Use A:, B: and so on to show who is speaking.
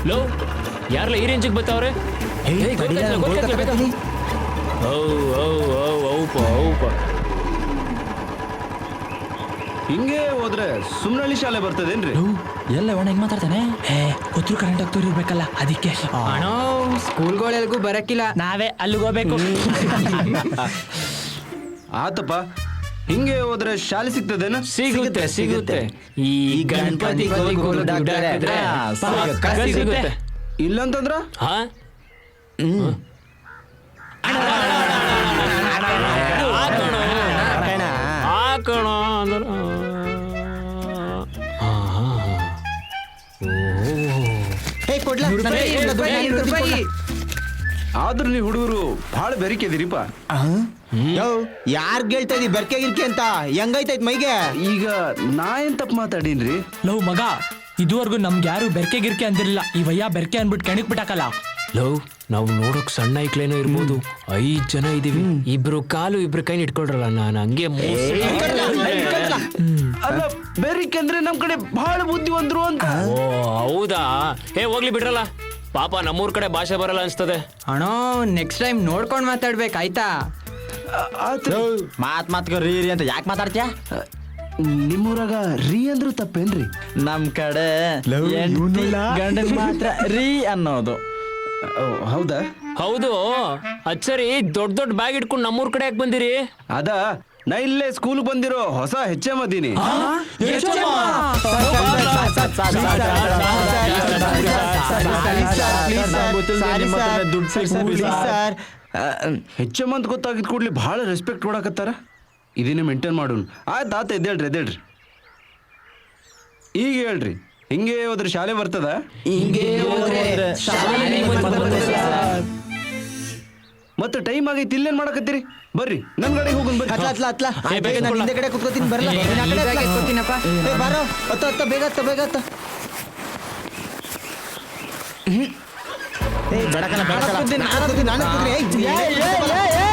A: Low ಯಾರಲ್ಲ ಈ ರೇಂಜಿಗೆ ಬರ್ತಾವ್ರೆ
B: ಹಿಂಗೆ ಹೋದ್ರೆ ಸುಮ್ನಳ್ಳಿ ಶಾಲೆ ಬರ್ತದೇನ್ರಿ?
C: ಎಲ್ಲ ಒಣ ಹೆಂಗ್ ಮಾತಾಡ್ತಾನೆ? ಉತ್ತರ ಕರ್ನಾಟಕ ಇರ್ಬೇಕಲ್ಲ ಅದಕ್ಕೆ.
D: ಸ್ಕೂಲ್ಗಳೆಲ್ಗೂ ಬರಕ್ಕಿಲ್ಲ, ನಾವೇ ಅಲ್ಲಿಗೆ ಹೋಗ್ಬೇಕು.
B: ಆತಪ್ಪ, ಹಿಂಗೆ ಹೋದ್ರೆ ಶಾಲೆ ಸಿಗ್ತದೇನ?
A: ಸಿಗುತ್ತೆ ಸಿಗುತ್ತೆ. ಈ ಗಣಪತಿ ಸಿಗುತ್ತೆ.
B: ಇಲ್ಲಂತಂದ್ರ
A: ಹಾ ಹಾಕೋಣ ಅಂದ್ರ
B: ಆದ್ರೂ ನೀವು ಹುಡುಗರು ಬಹಳ ಬೆರಿಕೆದಿರಿಪ.
E: ಯಾರ್ ಗೆಳ್ತಾ ಇದೀವಿ ಬೆರ್ಕೆ ಗಿರ್ಕೆ ಅಂತ ಹೆಂಗೈತೈತ್ ಮೈಗೆ?
B: ಈಗ ನಾ ಏನ್ ತಪ್ಪು ಮಾತಾಡೀನ್ರಿ?
C: ಲವ್ ಮಗ, ಇದುವರೆಗೂ ನಮ್ಗೆ ಯಾರು ಬೆರ್ಕೆ ಗಿರ್ಕೆ ಅಂದಿರಲಿಲ್ಲ. ಈ ವಯ್ಯ ಬೆರ್ಕೆ ಅನ್ಬಿಟ್ಟು ಕೆಣಕ್ ಬಿಟ್ಟಾಕಲ್ಲ.
A: ಲವ್ ನಾವು ನೋಡೋಕ್ ಸಣ್ಣ ಐಕ್ಲೇನೋ ಇರ್ಬೋದು, 5 ಜನ ಇದೀವಿ. ಇಬ್ರು ಕಾಲು ಇಬ್ರು ಕೈ ಇಟ್ಕೊಳ್ರಲ್ಲ. ನಾನು ಹಂಗೆ
B: ಅಲ್ಲ, ಬೆರಿಕೆ ಅಂದ್ರೆ ನಮ್ ಕಡೆ ಬಹಳ ಬುದ್ಧಿವಂತರು ಅಂತ.
A: ಓ ಹೌದಾ? ಹೋಗ್ಲಿ ಬಿಡ್ರಲ್ಲ, ಪಾಪ ನಮ್ಮೂರ್ ಕಡೆ ಭಾಷೆ ಬರಲ್ಲ ಅನ್ಸ್ತದೆ.
D: ಅಣ್ಣ ನೆಕ್ಸ್ಟ್ ಟೈಮ್ ನೋಡ್ಕೊಂಡ್ ಮಾತಾಡ್ಬೇಕಾಯ್ತಾ?
E: ಮಾತ್ಗ ರೀ ರೀ ಅಂತ ಯಾಕೆ ಮಾತಾಡ್ತೀಯ?
B: ನಿಮ್ಮೂರಾಗ ರೀ ಅಂದ್ರು ತಪ್ಪೇನ್ರಿ?
E: ನಮ್ ಕಡೆ ಗಂಡನ್ ಮಾತ್ರ ರೀ ಅನ್ನೋದು.
B: ಹೌದಾ?
A: ಹೌದು. ಅಚ್ಚರಿ, ದೊಡ್ಡ ದೊಡ್ಡ ಬ್ಯಾಗ್ ಇಟ್ಕೊಂಡು ನಮ್ಮೂರ್ ಕಡೆ ಯಾಕೆ ಬಂದಿರಿ?
B: ಅದ ನಾ ಇಲ್ಲೇ ಸ್ಕೂಲ್ ಬಂದಿರೋ ಹೊಸ HM ಅದೀನಿ. HM ಅಂತ ಗೊತ್ತಾಗಿದ್ ಕೂಡ್ಲಿ ಬಹಳ ರೆಸ್ಪೆಕ್ಟ್ ಕೊಡಕತ್ತಾರ. ಇದನ್ನೇ ಮೇಂಟೈನ್ ಮಾಡೋಣ. ಆಯ್ತು ಎದ್ದೇಳ್ರಿ. ಈಗ ಹೇಳ್ರಿ, ಹಿಂಗೆ ಹೋದ್ರೆ ಶಾಲೆ ಬರ್ತದ? ಮತ್ತೆ ಟೈಮ್ ಆಗೈತಿ, ಇಲ್ಲೇನ್ ಮಾಡಕತ್ತೀರಿ? ಬರ್ರಿ ನನ್ ಗಾಡಿಗೆ ಹೋಗೋಣ. ಬರ್ರಿ.
E: ನಾನು ಹಿಂದೆ ಕಡೆ ಕುತ್ಕೋತೀನಿ, ಬರಲ್ಲ ಬಾರೋ. ಹತ್ತ ಬೇಗ ಹತ್ತ. ಬೇಡಕಲ್ಲ